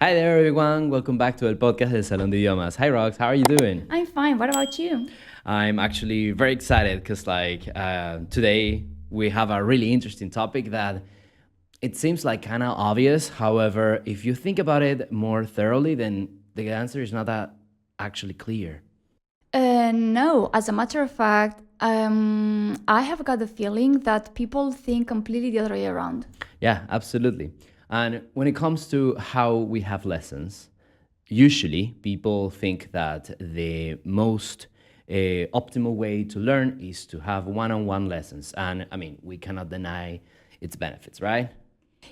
Hi there, everyone. Welcome back to el podcast del Salón de Idiomas. Hi, Rox. How are you doing? I'm fine. What about you? I'm actually very excited because, today we have a really interesting topic that it seems like kind of obvious. However, if you think about it more thoroughly, then the answer is not that actually clear. No, as a matter of fact, I have got the feeling that people think completely the other way around. Yeah, absolutely. And when it comes to how we have lessons, usually people think that the most optimal way to learn is to have one on one lessons. And I mean, we cannot deny its benefits, right?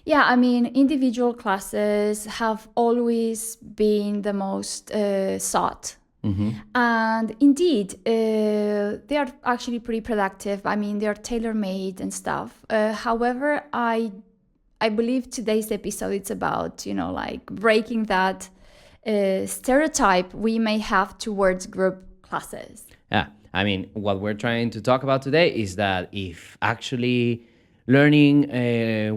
Yeah, I mean, individual classes have always been the most sought. And indeed, they are actually pretty productive. I mean, they're tailor-made and stuff. However, I believe today's episode it's about, like breaking that stereotype we may have towards group classes. Yeah, I mean, what we're trying to talk about today is that if actually learning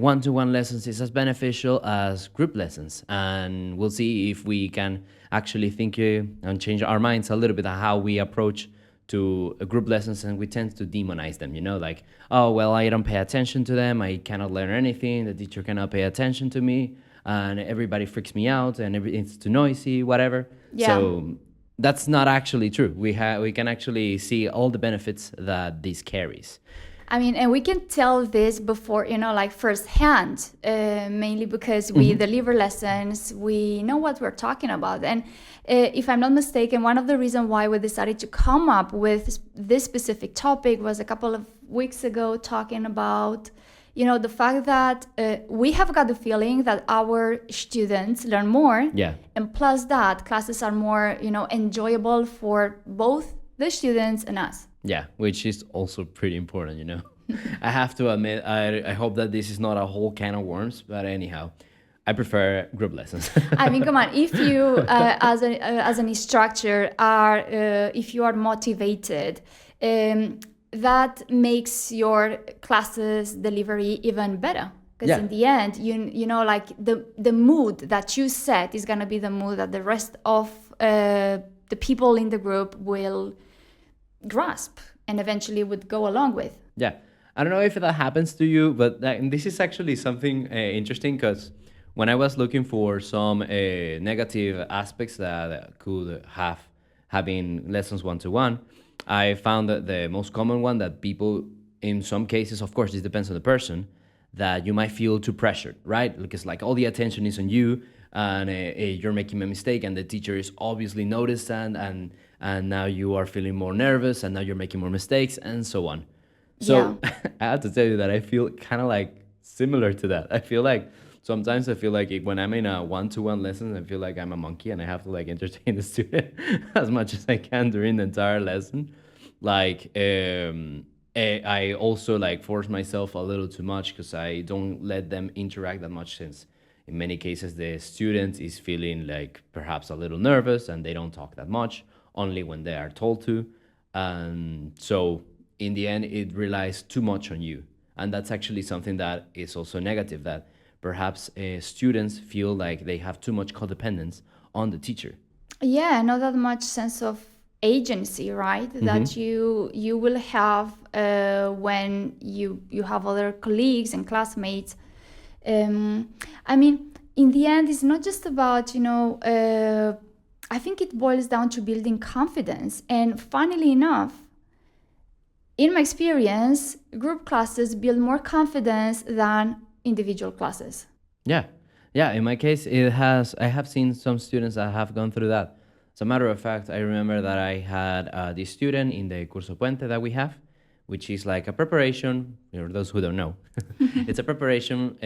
one to one lessons is as beneficial as group lessons. And we'll see if we can actually think and change our minds a little bit on how we approach to group lessons, and we tend to demonize them, like, oh, well, I don't pay attention to them, I cannot learn anything, the teacher cannot pay attention to me, and everybody freaks me out, and it's too noisy, whatever. Yeah. So that's not actually true. We can actually see all the benefits that this carries. I mean, and we can tell this before, like firsthand, mainly because we deliver lessons, we know what we're talking about. And if I'm not mistaken, one of the reasons why we decided to come up with this specific topic was a couple of weeks ago talking about, the fact that we have got the feeling that our students learn more. Yeah. And plus that, classes are more, enjoyable for both the students and us. Yeah, which is also pretty important. I have to admit, I hope that this is not a whole can of worms, but anyhow, I prefer group lessons. I mean, come on, if you, as an instructor, if you are motivated, that makes your classes delivery even better. Because in the end, like the mood that you set is going to be the mood that the rest of the people in the group will grasp and eventually would go along with. Yeah. I don't know if that happens to you, but this is actually something interesting because when I was looking for some negative aspects that could have having lessons one-to-one, I found that the most common one that people, in some cases, of course, this depends on the person, that you might feel too pressured, right? Because like all the attention is on you and you're making a mistake and the teacher is obviously noticed and now you are feeling more nervous and now you're making more mistakes and so on. So yeah. I have to tell you that I feel kind of like similar to that. I feel like sometimes when I'm in a one-to-one lesson, I feel like I'm a monkey and I have to like entertain the student as much as I can during the entire lesson. I also like force myself a little too much because I don't let them interact that much, since in many cases the student is feeling like perhaps a little nervous and they don't talk that much, only when they are told to. And so in the end, it relies too much on you. And that's actually something that is also negative, that perhaps students feel like they have too much codependence on the teacher. Yeah, not that much sense of agency, right? That you will have when you have other colleagues and classmates. I mean, in the end, it's not just about, I think it boils down to building confidence. And funnily enough, in my experience, group classes build more confidence than individual classes. Yeah. In my case, I have seen some students that have gone through that. As a matter of fact, I remember that I had this student in the curso puente that we have, which is like a preparation, for those who don't know. It's a preparation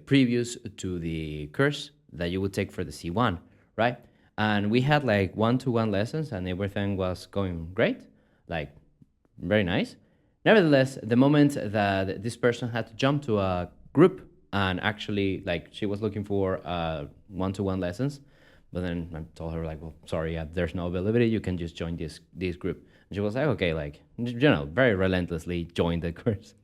previous to the course that you would take for the C1, right? And we had like one-to-one lessons and everything was going great, like very nice. Nevertheless, the moment that this person had to jump to a group and actually like she was looking for one-to-one lessons, but then I told her like, well, sorry, there's no availability. You can just join this group. And she was like, okay, like, very relentlessly joined the course.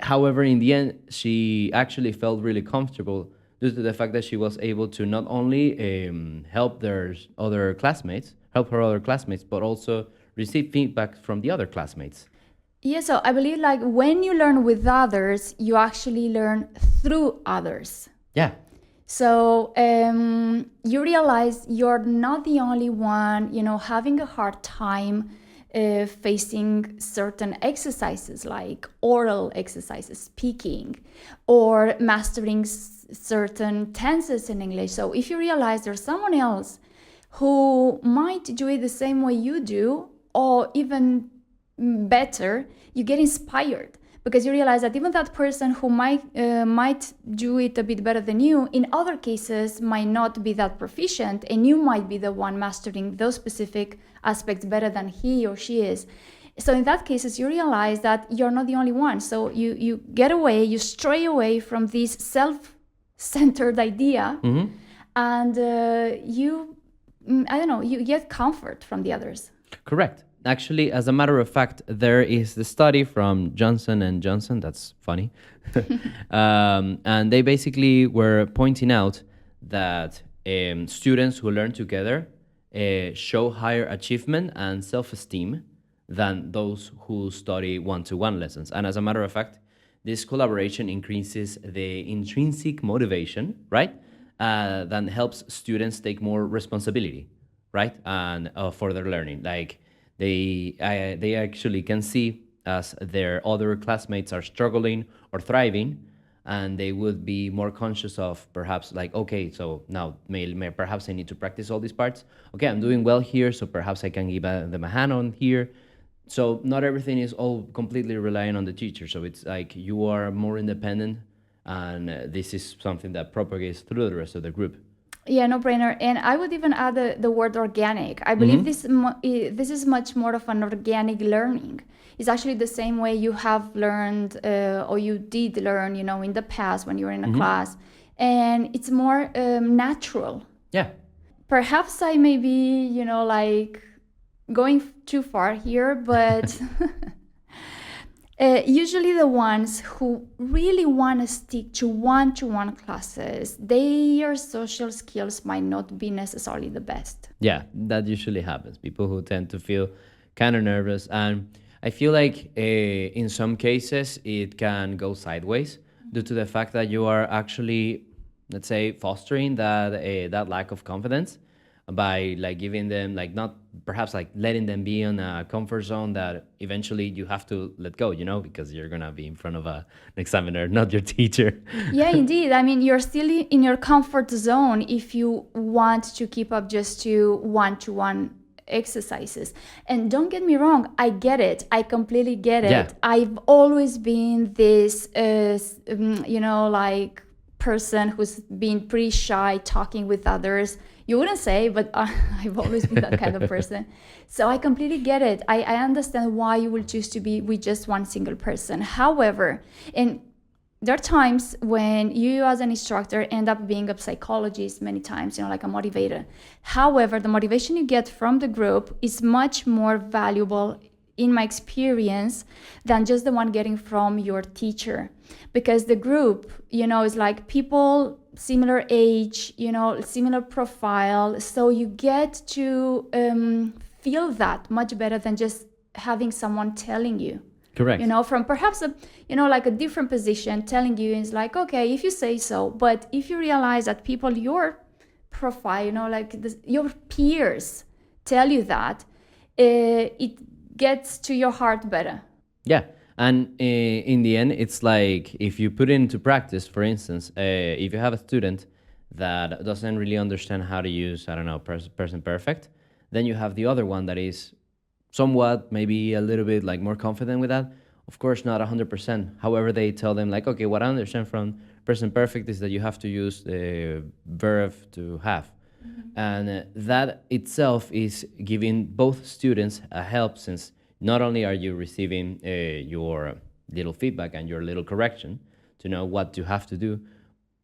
However, in the end, she actually felt really comfortable due to the fact that she was able to not only help help her other classmates, but also receive feedback from the other classmates. Yeah, so I believe like when you learn with others, you actually learn through others. Yeah. So you realize you're not the only one, having a hard time facing certain exercises like oral exercises, speaking, or mastering certain tenses in English. So if you realize there's someone else who might do it the same way you do, or even better, you get inspired because you realize that even that person who might do it a bit better than you, in other cases might not be that proficient, and you might be the one mastering those specific aspects better than he or she is. So in that cases, you realize that you're not the only one. So you get away, you stray away from this self-centered idea, and you get comfort from the others. Correct. Actually, as a matter of fact, there is the study from Johnson and Johnson. That's funny. And they basically were pointing out that students who learn together show higher achievement and self-esteem than those who study one-to-one lessons. And as a matter of fact, this collaboration increases the intrinsic motivation, right? That helps students take more responsibility, right? And for their learning. Like, they actually can see as their other classmates are struggling or thriving, and they would be more conscious of perhaps like, okay, so now perhaps I need to practice all these parts. Okay, I'm doing well here, so perhaps I can give them a hand on here. So not everything is all completely relying on the teacher. So it's like you are more independent, and this is something that propagates through the rest of the group. Yeah, no brainer. And I would even add the word organic. I believe this is much more of an organic learning. It's actually the same way you have learned or you did learn, in the past when you were in a class. And it's more natural. Yeah. Perhaps I may be, like going too far here, but usually the ones who really want to stick to one-to-one classes, their social skills might not be necessarily the best. Yeah, that usually happens. People who tend to feel kind of nervous. And I feel like in some cases it can go sideways due to the fact that you are actually, let's say, fostering that lack of confidence by like giving them like not perhaps like letting them be in a comfort zone that eventually you have to let go, because you're gonna be in front of an examiner, not your teacher. Yeah, indeed. I mean, you're still in your comfort zone if you want to keep up just to one-to-one exercises. And don't get me wrong, I get it. I completely get it. Yeah. I've always been this, like person who's been pretty shy talking with others. You wouldn't say, but I've always been that kind of person. So I completely get it. I understand why you will choose to be with just one single person. However, and there are times when you as an instructor end up being a psychologist many times, like a motivator. However, the motivation you get from the group is much more valuable in my experience than just the one getting from your teacher. Because the group, is like people similar age, similar profile. So you get to feel that much better than just having someone telling you. Correct. From perhaps like a different position telling you, it's like, okay, if you say so. But if you realize that people your profile, your peers tell you that, it gets to your heart better. Yeah. And in the end, it's like if you put it into practice, for instance, if you have a student that doesn't really understand how to use, I don't know, present perfect, then you have the other one that is somewhat, maybe a little bit like more confident with that. Of course, not 100%. However, they tell them like, okay, what I understand from present perfect is that you have to use the verb to have. And that itself is giving both students a help, since not only are you receiving your little feedback and your little correction to know what you have to do,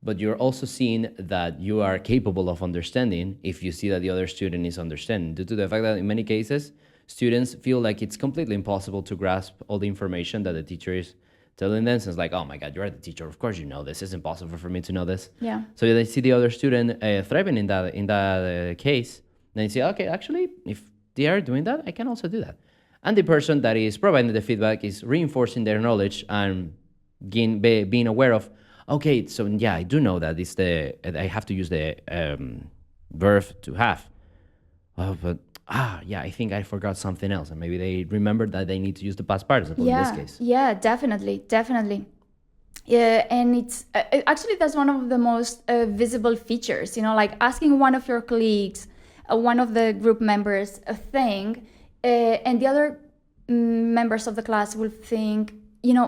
but you're also seeing that you are capable of understanding if you see that the other student is understanding, due to the fact that in many cases, students feel like it's completely impossible to grasp all the information that the teacher is telling them, so it's like, oh my God, you're the teacher. Of course you know this. It's impossible for me to know this. Yeah. So they see the other student thriving in that case. Then you say, okay, actually, if they are doing that, I can also do that. And the person that is providing the feedback is reinforcing their knowledge and being aware of, okay, so yeah, I do know that I have to use the verb to have. Oh, but yeah, I think I forgot something else, and maybe they remembered that they need to use the past participle in this case. Yeah, definitely. Yeah, and it's actually that's one of the most visible features. Like asking one of your colleagues, one of the group members, a thing, and the other members of the class will think,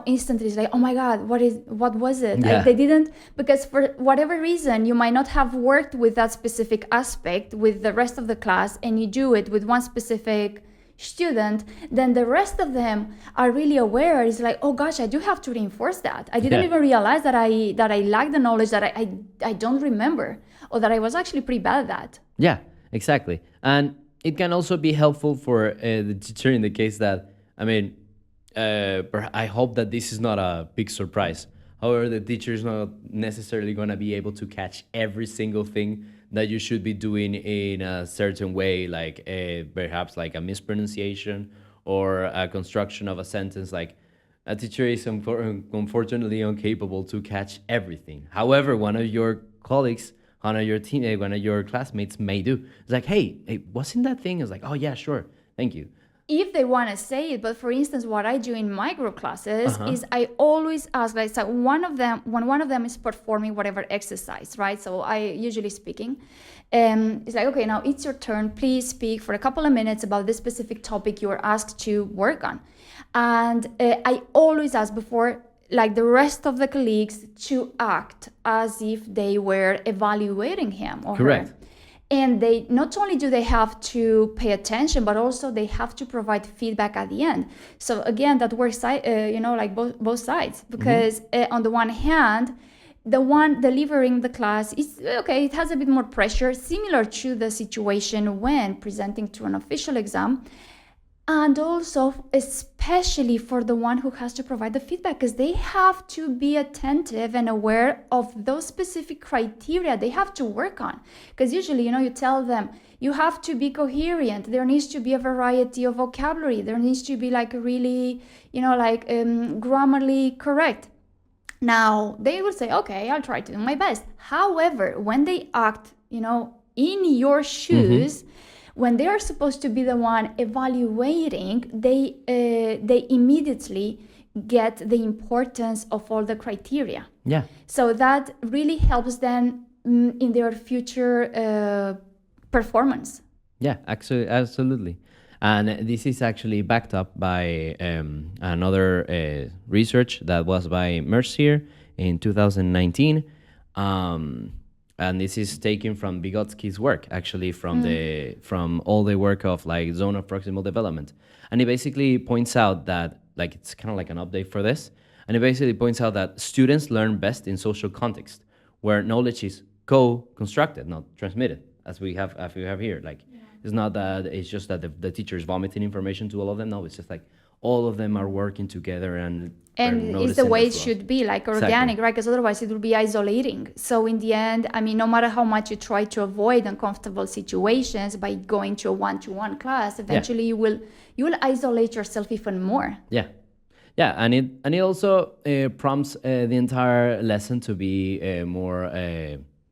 instantly, it's like, oh my God, what was it? Yeah. Like, they didn't, because for whatever reason, you might not have worked with that specific aspect with the rest of the class, and you do it with one specific student, then the rest of them are really aware. It's like, oh gosh, I do have to reinforce that. I didn't even realize that I lack the knowledge, that I don't remember, or that I was actually pretty bad at that. Yeah, exactly. And it can also be helpful for the teacher in the case that, I hope that this is not a big surprise. However, the teacher is not necessarily going to be able to catch every single thing that you should be doing in a certain way, like perhaps like a mispronunciation or a construction of a sentence. Like a teacher is unfortunately incapable to catch everything. However, one of your colleagues, one of your classmates may do. It's like, hey, wasn't that thing? It's like, oh yeah, sure, thank you. If they want to say it, but for instance, what I do in my group classes is I always ask, like, so when one of them is performing whatever exercise, right? So I usually speaking, it's like, okay, now it's your turn. Please speak for a couple of minutes about this specific topic you are asked to work on. And I always ask before, like the rest of the colleagues, to act as if they were evaluating him or Correct. her. And they not only do they have to pay attention, but also they have to provide feedback at the end. So again, that works, like both sides, because on the one hand, the one delivering the class is okay. It has a bit more pressure, similar to the situation when presenting to an official exam. And also, especially for the one who has to provide the feedback, because they have to be attentive and aware of those specific criteria they have to work on. Because usually, you tell them, you have to be coherent. There needs to be a variety of vocabulary. There needs to be like really, grammarly correct. Now, they will say, okay, I'll try to do my best. However, when they act, in your shoes, when they are supposed to be the one evaluating, they immediately get the importance of all the criteria. Yeah. So that really helps them in their future performance. Yeah, actually, absolutely. And this is actually backed up by another research that was by Mercier in 2019. And this is taken from Vygotsky's work, actually, from all the work of like zone of proximal development. And he basically points out that, like, it's kind of like an update for this. And he basically points out that students learn best in social context, where knowledge is co-constructed, not transmitted, as we have here. Like, it's not that it's just that the teacher is vomiting information to all of them. No, it's just like all of them are working together and it's the way it should be, like organic, exactly. Right? Because otherwise it will be isolating. So in the end, no matter how much you try to avoid uncomfortable situations by going to a one-to-one class, eventually you will isolate yourself even more. Yeah, and it also prompts the entire lesson to be more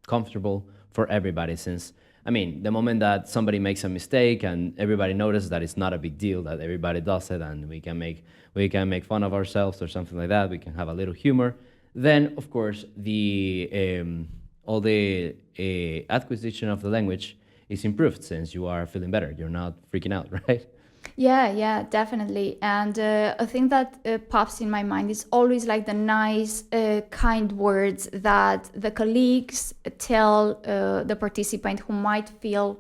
comfortable for everybody, since the moment that somebody makes a mistake and everybody notices that it's not a big deal, that everybody does it, and we can make fun of ourselves or something like that, we can have a little humor, then of course all the acquisition of the language is improved, since you are feeling better, you're not freaking out, right? Yeah, definitely. And a thing that pops in my mind is always like the nice, kind words that the colleagues tell the participant who might feel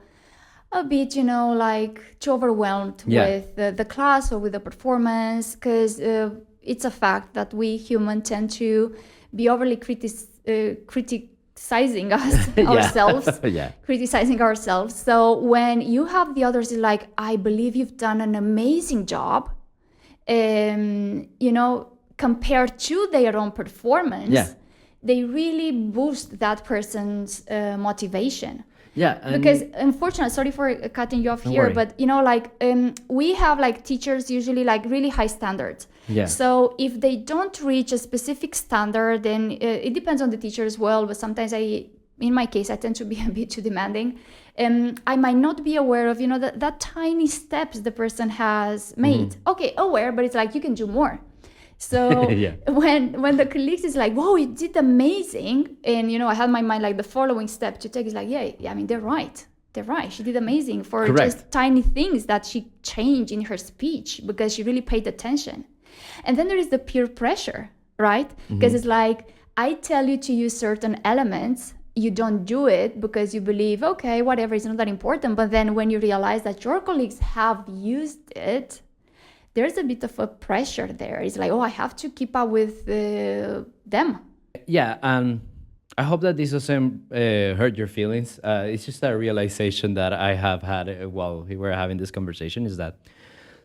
a bit, like too overwhelmed with the class or with the performance, because it's a fact that we humans tend to be overly criticizing ourselves. Criticizing ourselves. So when you have the others, it's like, I believe you've done an amazing job, compared to their own performance, Yeah. they really boost that person's motivation. Yeah, and Because unfortunately, sorry for cutting you off Don't here, worry. but we have like teachers usually like really high standards. Yeah. So if they don't reach a specific standard, then it depends on the teacher as well. But sometimes in my case, I tend to be a bit too demanding. I might not be aware of that tiny steps the person has made. Okay, aware, but it's like you can do more. So Yeah. when the colleagues is like, "Whoa, you did amazing," and I had in my mind like the following step to take is like, yeah, I mean they're right. They're right. She did amazing for Correct. just tiny things that she changed in her speech because she really paid attention. And then there is the peer pressure, right? Because it's like I tell you to use certain elements, you don't do it because you believe, okay, whatever, it's not that important. But then when you realize that your colleagues have used it, there's a bit of a pressure there. It's like, oh, I have to keep up with them. Yeah, and I hope that this doesn't hurt your feelings. It's just a realization that I have had while we were having this conversation is that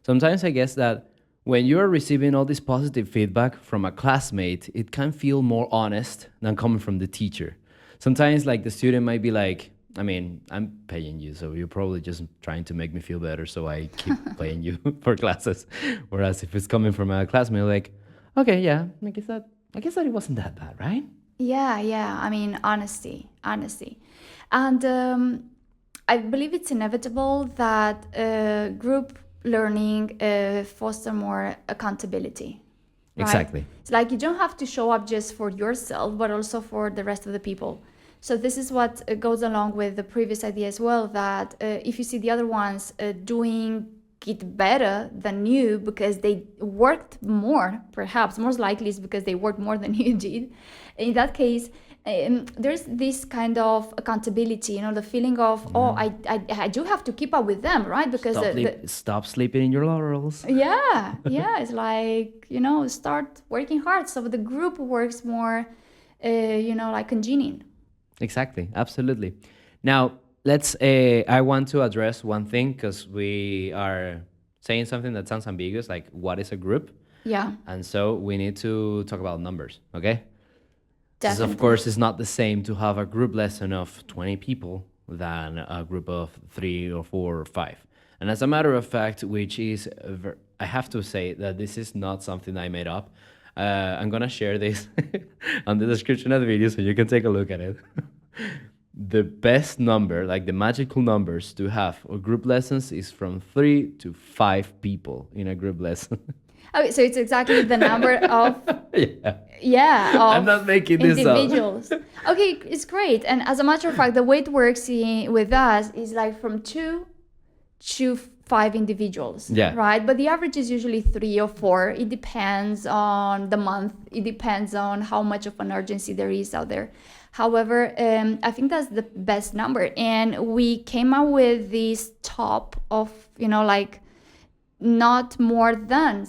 sometimes I guess that when you are receiving all this positive feedback from a classmate, it can feel more honest than coming from the teacher. Sometimes, like, the student might be like, I mean, I'm paying you, so you're probably just trying to make me feel better, so I keep paying you for classes. Whereas if it's coming from a classmate, like, okay, yeah, I guess that it wasn't that bad, right? Yeah. I mean, honesty. And I believe it's inevitable that group learning foster more accountability. Right? Exactly. It's like you don't have to show up just for yourself, but also for the rest of the people. So this is what goes along with the previous idea as well, that if you see the other ones doing it better than you because they worked more, perhaps most likely is because they worked more than you did. In that case, there's this kind of accountability, the feeling of, I do have to keep up with them, right? Because Stop sleeping in your laurels. yeah, it's like, start working hard. So the group works more, like congenial. Exactly, absolutely. Now, I want to address one thing because we are saying something that sounds ambiguous, like what is a group? Yeah, And so we need to talk about numbers, okay? This, definitely. of course, is not the same to have a group lesson of 20 people than a group of 3 or 4 or 5. And as a matter of fact, I have to say that this is not something I made up. I'm going to share this on the description of the video so you can take a look at it. The best number, like the magical numbers to have for group lessons is from 3 to 5 people in a group lesson. Okay, so it's exactly the number of Yeah. of I'm not making this up. individuals. Okay, it's great. And as a matter of fact, the way it works with us is like from 2 to 5 individuals. Yeah. Right? But the average is usually 3 or 4. It depends on the month. It depends on how much of an urgency there is out there. However, I think that's the best number. And we came up with this top of, like not more than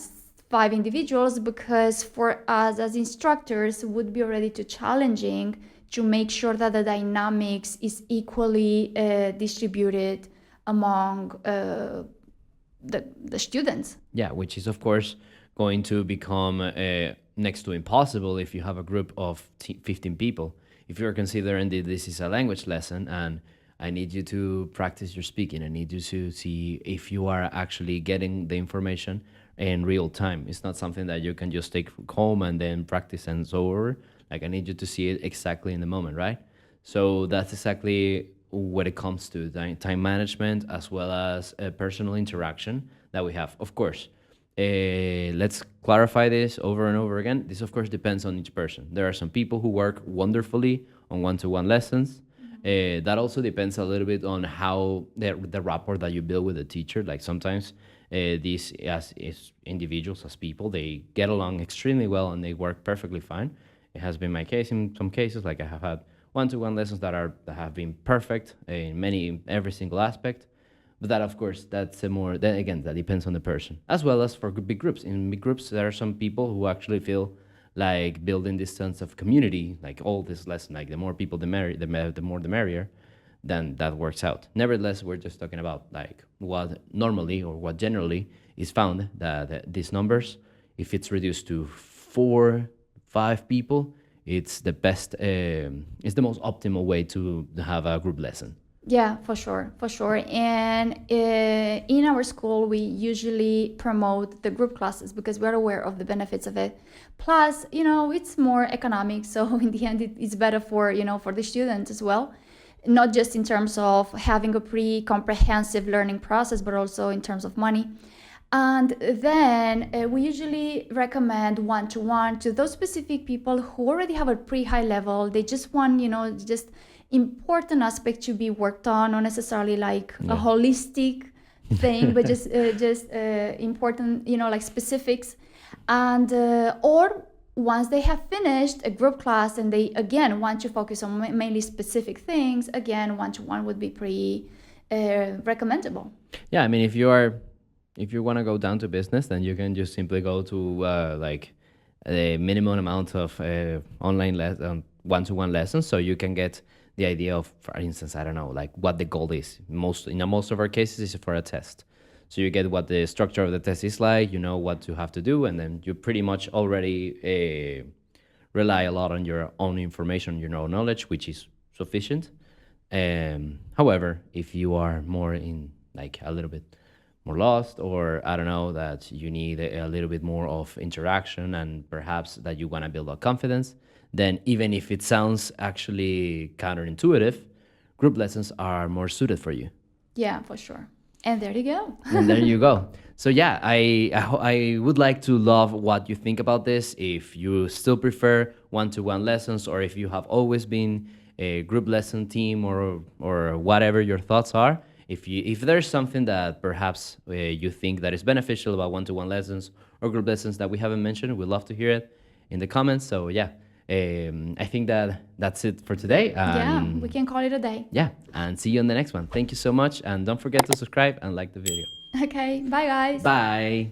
5 individuals, because for us as instructors it would be already too challenging to make sure that the dynamics is equally distributed among the students. Yeah, which is, of course, going to become next to impossible if you have a group of 15 people. If you're considering that this is a language lesson and I need you to practice your speaking, I need you to see if you are actually getting the information in real time. It's not something that you can just take home and then practice and it's over. Like, I need you to see it exactly in the moment, right? So that's exactly what it comes to time management as well as personal interaction that we have. Of course, let's clarify this over and over again. This, of course, depends on each person. There are some people who work wonderfully on one-to-one lessons. That also depends a little bit on how the rapport that you build with the teacher. Like, sometimes these as individuals, as people, they get along extremely well and they work perfectly fine. It has been my case in some cases. Like, I have had one-to-one lessons that have been perfect in every single aspect. But that, of course, that depends on the person, as well as for big groups. In big groups, there are some people who actually feel like building this sense of community, like all this lesson, like the more people, the more the merrier, then that works out. Nevertheless, we're just talking about like what normally or what generally is found that these numbers, if it's reduced to 4, 5 people, it's the best. It's the most optimal way to have a group lesson. Yeah, for sure, for sure. And in our school, we usually promote the group classes because we're aware of the benefits of it. Plus, it's more economic, so in the end, it's better for for the students as well. Not just in terms of having a pretty comprehensive learning process, but also in terms of money. And then we usually recommend one-to-one to those specific people who already have a pretty high level. They just want, just important aspect to be worked on, not necessarily like a holistic thing, but just important, like specifics. And or once they have finished a group class and they again want to focus on mainly specific things, again one-to-one would be pretty recommendable. Yeah, I mean, if you want to go down to business, then you can just simply go to like the minimum amount of one-to-one lessons, so you can get the idea of, for instance, I don't know, like what the goal is. Most of our cases is for a test, so you get what the structure of the test is like, you know what you have to do, and then you pretty much already rely a lot on your own information, your own knowledge, which is sufficient. However, if you are more in like a little bit more lost, or I don't know, that you need a little bit more of interaction and perhaps that you want to build up confidence, then even if it sounds actually counterintuitive, group lessons are more suited for you. Yeah, for sure. And there you go. And there you go. So yeah, I would like to love what you think about this. If you still prefer one-to-one lessons, or if you have always been a group lesson team, or whatever your thoughts are. If there's something that perhaps you think that is beneficial about one-to-one lessons or group lessons that we haven't mentioned, we'd love to hear it in the comments. So yeah, I think that's it for today. Yeah, we can call it a day. Yeah, and see you on the next one. Thank you so much, and don't forget to subscribe and like the video. Okay, bye guys. Bye.